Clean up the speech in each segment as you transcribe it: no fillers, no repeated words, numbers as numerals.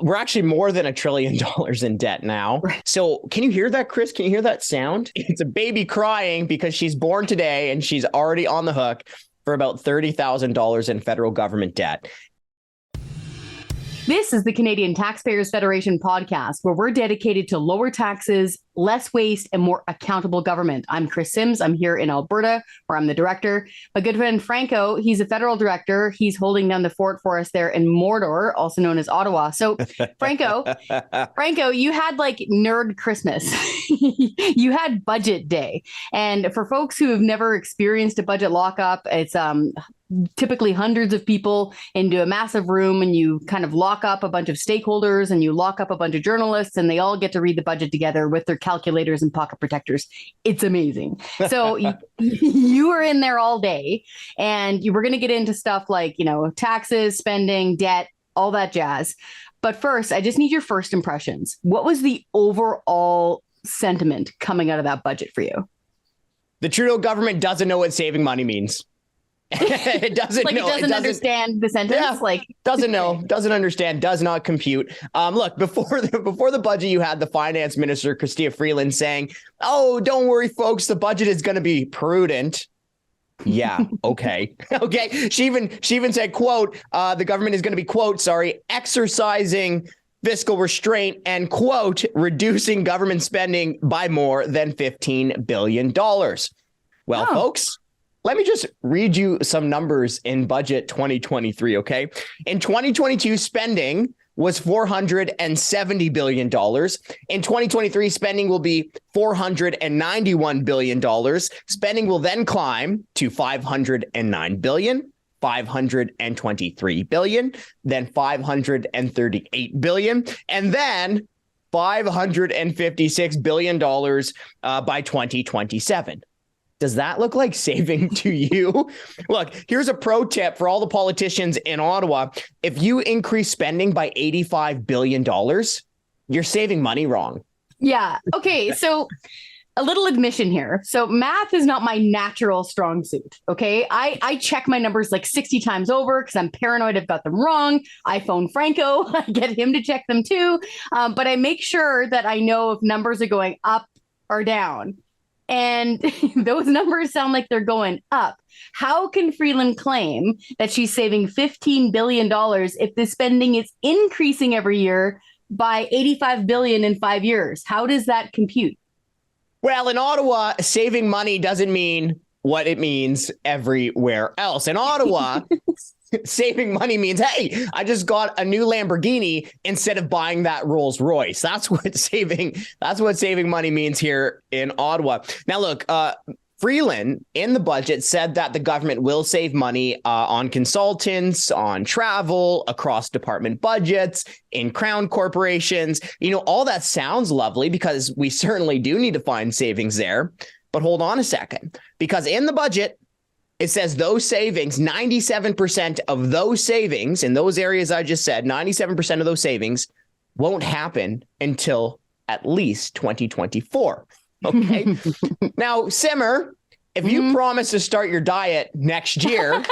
we're actually more than $1 trillion in debt now. So can you hear that, Chris? Can you hear that sound? It's a baby crying because she's born today and she's already on the hook for about $30,000 in federal government debt. This is the Canadian Taxpayers Federation podcast, where we're dedicated to lower taxes, less waste, and more accountable government. I'm Chris Sims. I'm here in Alberta, where I'm the director. My good friend Franco, he's a federal director. He's holding down the fort for us there in Mordor, also known as Ottawa. So, Franco, you had like nerd Christmas. You had budget day. And for folks who have never experienced a budget lockup, it's typically hundreds of people into a massive room, and you kind of lock up a bunch of stakeholders and you lock up a bunch of journalists, and they all get to read the budget together with their calculators and pocket protectors. It's amazing. So you were in there all day, and you were going to get into stuff like, taxes, spending, debt, all that jazz. But first, I just need your first impressions. What was the overall sentiment coming out of that budget for you? The Trudeau government doesn't know what saving money means. It doesn't like know. It doesn't understand the sentence. Yeah, doesn't know, doesn't understand, does not compute. Look, before the budget, you had the finance minister, Chrystia Freeland, saying, "Oh, don't worry, folks, the budget is going to be prudent." Yeah. Okay. Okay. She even said, quote, the government is going to be, quote, exercising fiscal restraint and, quote, reducing government spending by more than $15 billion. Well, folks, let me just read you some numbers in budget 2023, okay? In 2022, spending was $470 billion. In 2023, spending will be $491 billion. Spending will then climb to $509 billion, $523 billion, then $538 billion, and then $556 billion by 2027. Does that look like saving to you? Look, here's a pro tip for all the politicians in Ottawa. If you increase spending by $85 billion, you're saving money wrong. Yeah. Okay. So a little admission here. So math is not my natural strong suit. Okay. I check my numbers like 60 times over because I'm paranoid I've got them wrong. I phone Franco. I get him to check them too. But I make sure that I know if numbers are going up or down. And those numbers sound like they're going up. How can Freeland claim that she's saving $15 billion if the spending is increasing every year by $85 billion in 5 years? How does that compute? Well, in Ottawa, saving money doesn't mean what it means everywhere else. In Ottawa, saving money means, hey, I just got a new Lamborghini instead of buying that Rolls Royce. That's what saving money means here in Ottawa. Now, look, Freeland in the budget said that the government will save money on consultants, on travel, across department budgets, in crown corporations. All that sounds lovely because we certainly do need to find savings there. But hold on a second, because in the budget, it says those savings, 97% of those savings in those areas I just said, 97% of those savings won't happen until at least 2024. Okay. Now, simmer, if you promise to start your diet next year,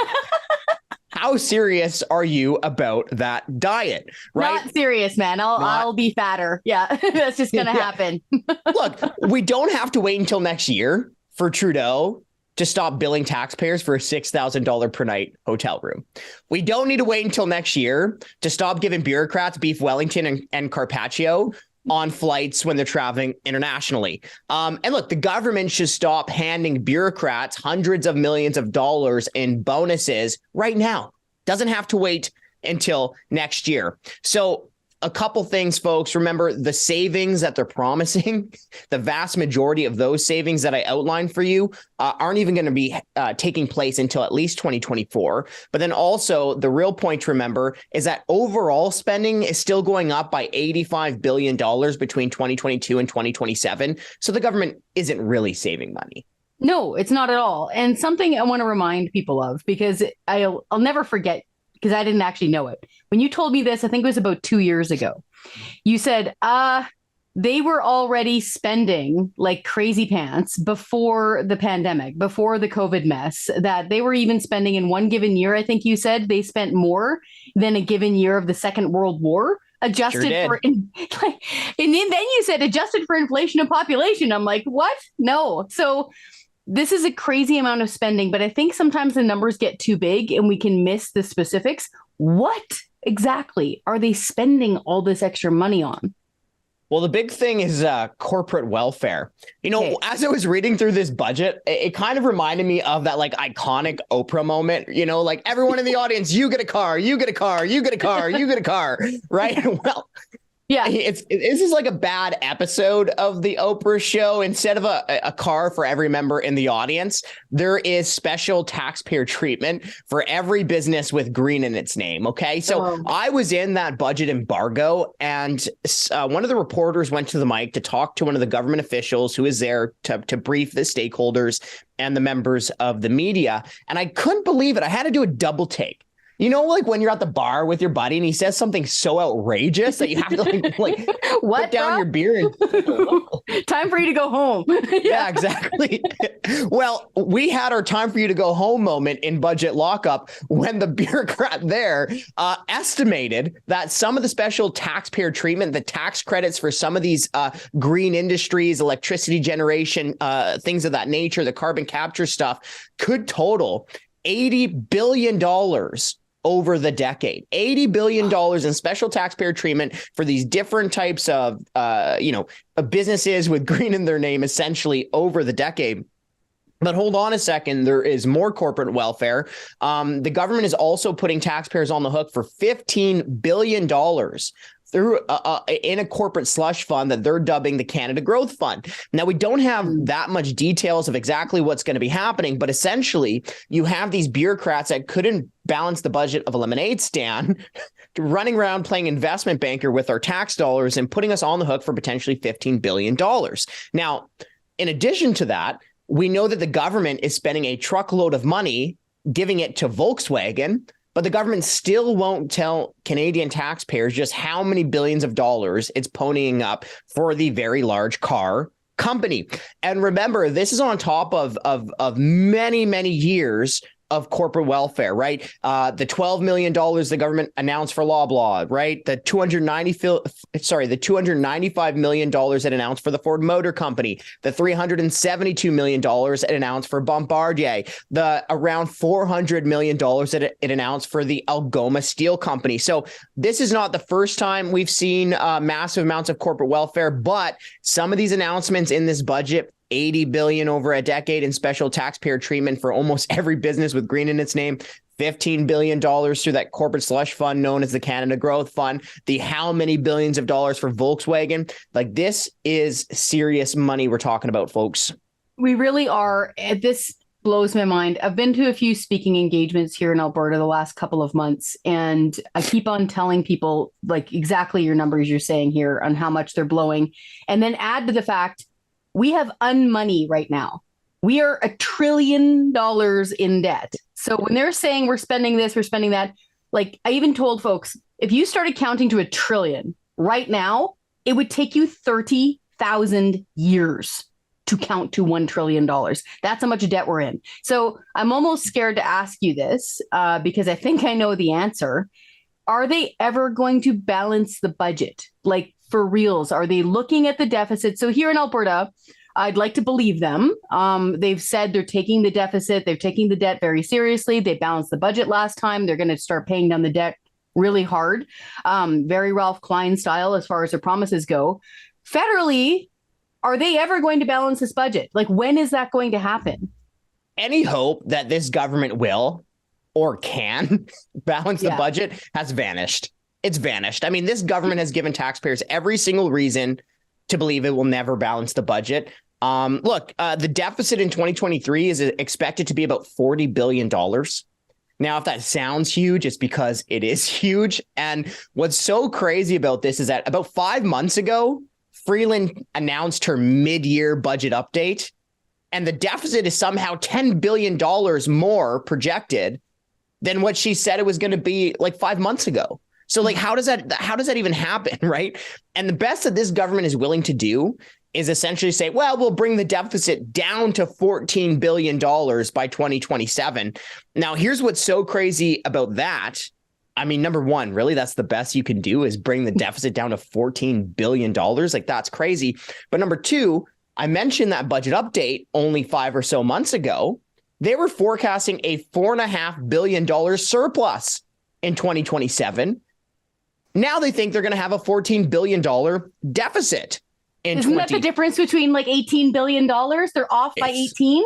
how serious are you about that diet? Right? Not serious, man. I'll be fatter. Yeah, that's just going to happen. Look, we don't have to wait until next year for Trudeau to stop billing taxpayers for a $6,000 per night hotel room. We don't need to wait until next year to stop giving bureaucrats beef Wellington and Carpaccio on flights when they're traveling internationally. And look, the government should stop handing bureaucrats hundreds of millions of dollars in bonuses right now. Doesn't have to wait until next year. So a couple things, folks. Remember, the savings that they're promising, the vast majority of those savings that I outlined for you aren't even going to be taking place until at least 2024. But then also the real point to remember is that overall spending is still going up by $85 billion between 2022 and 2027. So the government isn't really saving money. No, it's not at all. And something I want to remind people of, because I'll never forget, because I didn't actually know it. When you told me this, I think it was about 2 years ago, you said they were already spending like crazy pants before the pandemic, before the COVID mess, that they were even spending in one given year. I think you said they spent more than a given year of the Second World War. adjusted for, and then you said adjusted for inflation and population. I'm like, what? No. So this is a crazy amount of spending, but I think sometimes the numbers get too big and we can miss the specifics. What exactly are they spending all this extra money on? Well, the big thing is corporate welfare. As I was reading through this budget, it kind of reminded me of that like iconic Oprah moment, like everyone in the audience, you get a car, you get a car, you get a car, you get a car, right? Well, yeah, this is like a bad episode of the Oprah show. Instead of a car for every member in the audience, there is special taxpayer treatment for every business with green in its name. OK, so I was in that budget embargo, and one of the reporters went to the mic to talk to one of the government officials who is there to brief the stakeholders and the members of the media. And I couldn't believe it. I had to do a double take. Like when you're at the bar with your buddy and he says something so outrageous that you have to like put down your beer and time for you to go home. Yeah, exactly. Well, we had our time for you to go home moment in budget lockup when the bureaucrat there estimated that some of the special taxpayer treatment, the tax credits for some of these green industries, electricity generation, things of that nature, the carbon capture stuff could total $80 billion over the decade. $80 billion in special taxpayer treatment for these different types of, businesses with green in their name, essentially over the decade. But hold on a second, there is more corporate welfare. The government is also putting taxpayers on the hook for $15 billion through in a corporate slush fund that they're dubbing the Canada Growth Fund. Now, we don't have that much details of exactly what's going to be happening, but essentially you have these bureaucrats that couldn't balance the budget of a lemonade stand running around playing investment banker with our tax dollars and putting us on the hook for potentially $15 billion. Now, in addition to that, we know that the government is spending a truckload of money giving it to Volkswagen, but the government still won't tell Canadian taxpayers just how many billions of dollars it's ponying up for the very large car company. And remember, this is on top of many, many years of corporate welfare, right? The $12 million the government announced for Loblaw, right? The $295 million it announced for the Ford Motor Company, the $372 million it announced for Bombardier, the around $400 million that it announced for the Algoma Steel Company. So this is not the first time we've seen massive amounts of corporate welfare, but some of these announcements in this budget, $80 billion over a decade in special taxpayer treatment for almost every business with green in its name, $15 billion through that corporate slush fund known as the Canada Growth Fund, the how many billions of dollars for Volkswagen. Like, this is serious money we're talking about, folks. We really are. This blows my mind. I've been to a few speaking engagements here in Alberta the last couple of months, and I keep on telling people like exactly your numbers you're saying here on how much they're blowing. And then add to the fact, we have unmoney right now. We are $1 trillion in debt. So when they're saying we're spending this, we're spending that, like I even told folks, if you started counting to $1 trillion right now, it would take you 30,000 years to count to $1 trillion. That's how much debt we're in. So I'm almost scared to ask you this because I think I know the answer. Are they ever going to balance the budget? Like, for reals, are they looking at the deficit? So here in Alberta, I'd like to believe them. They've said they're taking the deficit. They're taking the debt very seriously. They balanced the budget last time. They're going to start paying down the debt really hard. Very Ralph Klein style as far as their promises go. Federally, are they ever going to balance this budget? Like, when is that going to happen? Any hope that this government will or can balance the budget has vanished. It's vanished. I mean, this government has given taxpayers every single reason to believe it will never balance the budget. Look, the deficit in 2023 is expected to be about $40 billion. Now, if that sounds huge, it's because it is huge. And what's so crazy about this is that about 5 months ago, Freeland announced her mid-year budget update, and the deficit is somehow $10 billion more projected than what she said it was going to be like 5 months ago. So like, how does that even happen, right? And the best that this government is willing to do is essentially say, well, we'll bring the deficit down to $14 billion by 2027. Now, here's what's so crazy about that I mean, number one, really, that's the best you can do is bring the deficit down to $14 billion. Like, that's crazy. But number two, I mentioned that budget update only 5 or so months ago. They were forecasting a $4.5 billion surplus in 2027. Now they think they're going to have a $14 billion deficit. Isn't that the difference between like $18 billion? They're off by 18.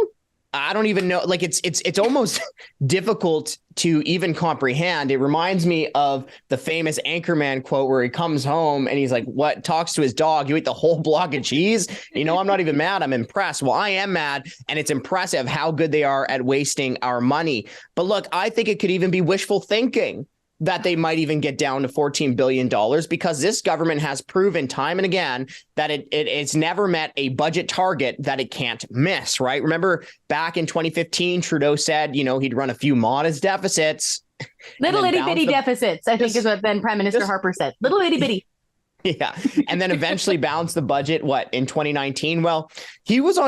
I don't even know. Like it's almost difficult to even comprehend. It reminds me of the famous Anchorman quote where he comes home and he's like, what, talks to his dog. You ate the whole block of cheese. You know, I'm not even mad. I'm impressed. Well, I am mad. And it's impressive how good they are at wasting our money. But look, I think it could even be wishful thinking that they might even get down to $14 billion because this government has proven time and again that it's never met a budget target that it can't miss, right? Remember back in 2015, Trudeau said, you know, he'd run a few modest deficits. Little itty bitty deficits, I think is what then Prime Minister Harper said. Little itty bitty. Yeah. And then eventually balance the budget, in 2019? Well, he was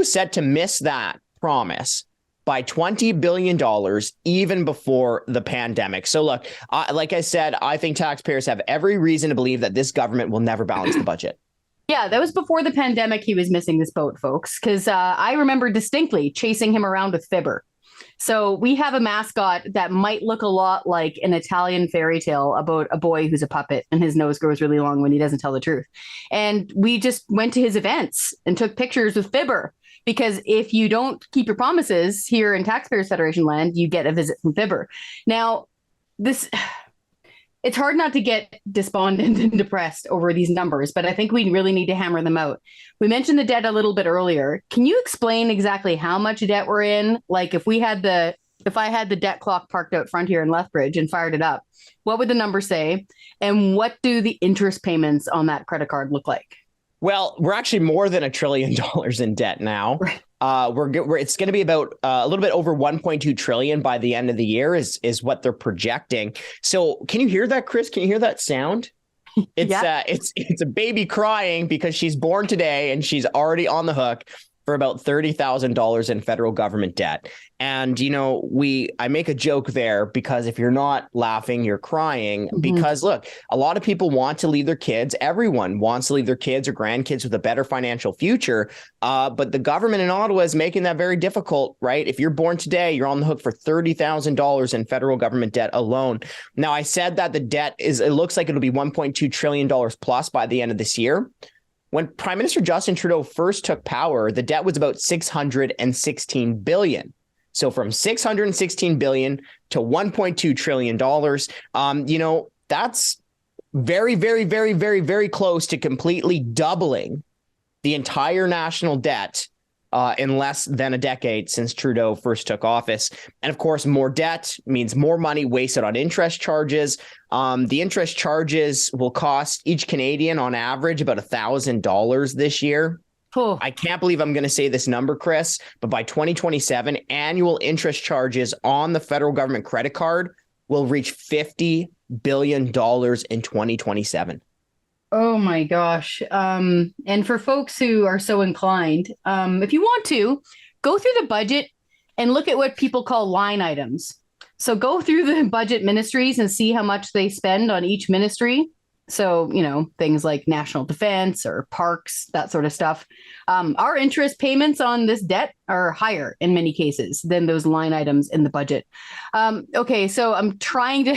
set to miss that promise by $20 billion even before the pandemic. So look, like I said, I think taxpayers have every reason to believe that this government will never balance the budget. Yeah, that was before the pandemic. He was missing this boat, folks, because I remember distinctly chasing him around with Fibber. So we have a mascot that might look a lot like an Italian fairy tale about a boy who's a puppet and his nose grows really long when he doesn't tell the truth. And we just went to his events and took pictures with Fibber. Because if you don't keep your promises here in Taxpayers Federation land, you get a visit from Fibber. Now, it's hard not to get despondent and depressed over these numbers, but I think we really need to hammer them out. We mentioned the debt a little bit earlier. Can you explain exactly how much debt we're in? Like if I had the debt clock parked out front here in Lethbridge and fired it up, what would the number say? And what do the interest payments on that credit card look like? Well, we're actually more than $1 trillion in debt now. It's going to be about a little bit over 1.2 trillion by the end of the year is what they're projecting. So can you hear that, Chris? Can you hear that sound? It's a baby crying because she's born today and she's already on the hook for about $30,000 in federal government debt. And, you know, I make a joke there because if you're not laughing, you're crying because look, a lot of people want to leave their kids. Everyone wants to leave their kids or grandkids with a better financial future. But the government in Ottawa is making that very difficult, right? If you're born today, you're on the hook for $30,000 in federal government debt alone. Now, I said that the debt it looks like it'll be $1.2 trillion plus by the end of this year. When Prime Minister Justin Trudeau first took power, the debt was about $616 billion. So from $616 billion to $1.2 trillion, you know, that's very, very, very, very, very close to completely doubling the entire national debt in less than a decade since Trudeau first took office. And of course, more debt means more money wasted on interest charges. The interest charges will cost each Canadian on average about $1,000 this year. Oh. I can't believe I'm going to say this number, Chris, but by 2027, annual interest charges on the federal government credit card will reach $50 billion in 2027. Oh my gosh. And for folks who are so inclined, if you want to, go through the budget and look at what people call line items. So go through the budget ministries and see how much they spend on each ministry. So, you know, things like national defense or parks, that sort of stuff. Our interest payments on this debt are higher in many cases than those line items in the budget. Okay, so I'm trying to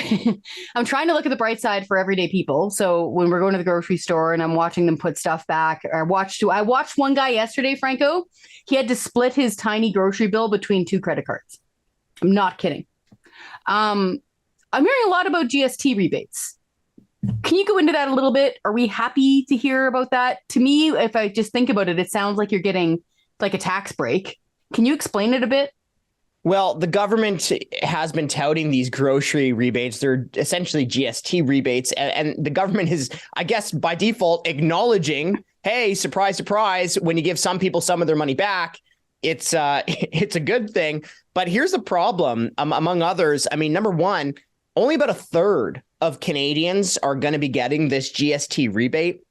look at the bright side for everyday people. So when we're going to the grocery store and I'm watching them put stuff back, I watched one guy yesterday, Franco. He had to split his tiny grocery bill between 2 credit cards. I'm not kidding. I'm hearing a lot about GST rebates. Can you go into that a little bit? Are we happy to hear about that? To me, if I just think about it, it sounds like you're getting like a tax break. Can you explain it a bit? Well, the government has been touting these grocery rebates. They're essentially GST rebates. And the government is, I guess, by default, acknowledging, hey, surprise, surprise, when you give some people some of their money back, it's a good thing. But here's the problem, among others. I mean, number one, only about a third of Canadians are going to be getting this GST rebate.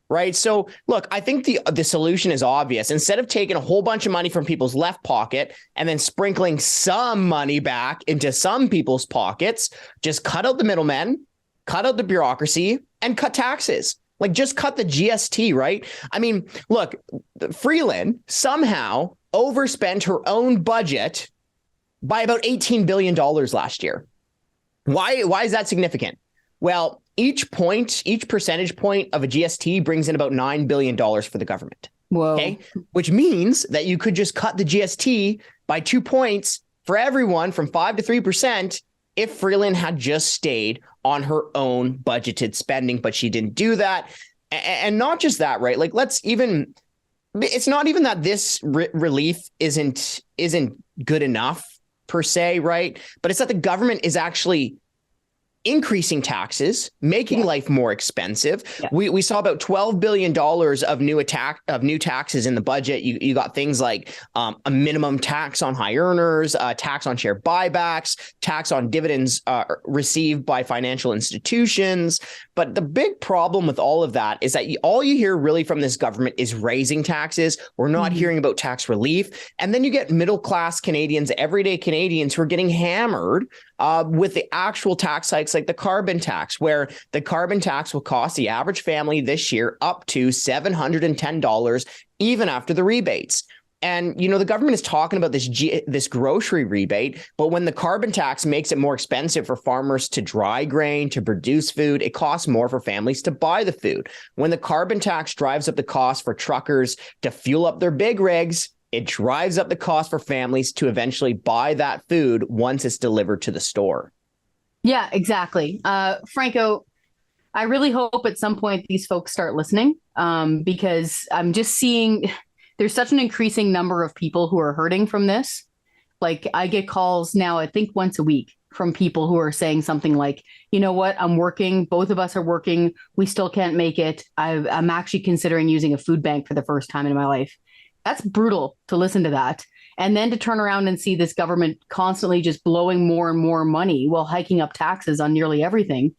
right? So look, I think the solution is obvious. Instead of taking a whole bunch of money from people's left pocket and then sprinkling some money back into some people's pockets, just cut out the middlemen, cut out the bureaucracy, and cut taxes. Like, just cut the GST, right? I mean, look, Freeland somehow overspent her own budget by about $18 billion last year. Why is that significant? Well, each percentage point of a GST brings in about $9 billion for the government. Whoa. Okay. Which means that you could just cut the GST by 2 points for everyone from 5 to 3% if Freeland had just stayed on her own budgeted spending, but she didn't do that. And not just that, right? Like, it's not even that this relief isn't good enough per se, right? But it's that the government is actually increasing taxes, making life more expensive. Yeah. We saw about $12 billion of new taxes in the budget. You got things like a minimum tax on high earners, tax on share buybacks, tax on dividends received by financial institutions. But the big problem with all of that is that all you hear really from this government is raising taxes. We're not hearing about tax relief. And then you get middle class Canadians, everyday Canadians who are getting hammered with the actual tax hikes like the carbon tax, where the carbon tax will cost the average family this year up to $710, even after the rebates. And, the government is talking about this grocery rebate, but when the carbon tax makes it more expensive for farmers to dry grain, to produce food, it costs more for families to buy the food. When the carbon tax drives up the cost for truckers to fuel up their big rigs, it drives up the cost for families to eventually buy that food once it's delivered to the store. Yeah, exactly. Franco, I really hope at some point these folks start listening, because I'm just seeing there's such an increasing number of people who are hurting from this. Like, I get calls now, I think once a week, from people who are saying something like, you know what, I'm working, both of us are working, we still can't make it. I'm actually considering using a food bank for the first time in my life. That's brutal to listen to that. And then to turn around and see this government constantly just blowing more and more money while hiking up taxes on nearly everything.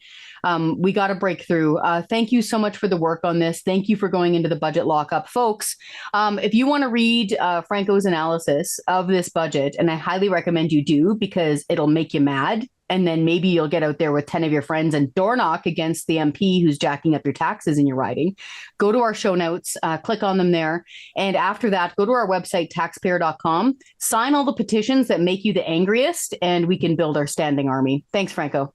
We got to break through. Thank you so much for the work on this. Thank you for going into the budget lockup, folks. If you want to read Franco's analysis of this budget, and I highly recommend you do, because it'll make you mad. And then maybe you'll get out there with 10 of your friends and door knock against the MP who's jacking up your taxes in your riding. Go to our show notes, click on them there. And after that, go to our website, taxpayer.com, sign all the petitions that make you the angriest, and we can build our standing army. Thanks, Franco.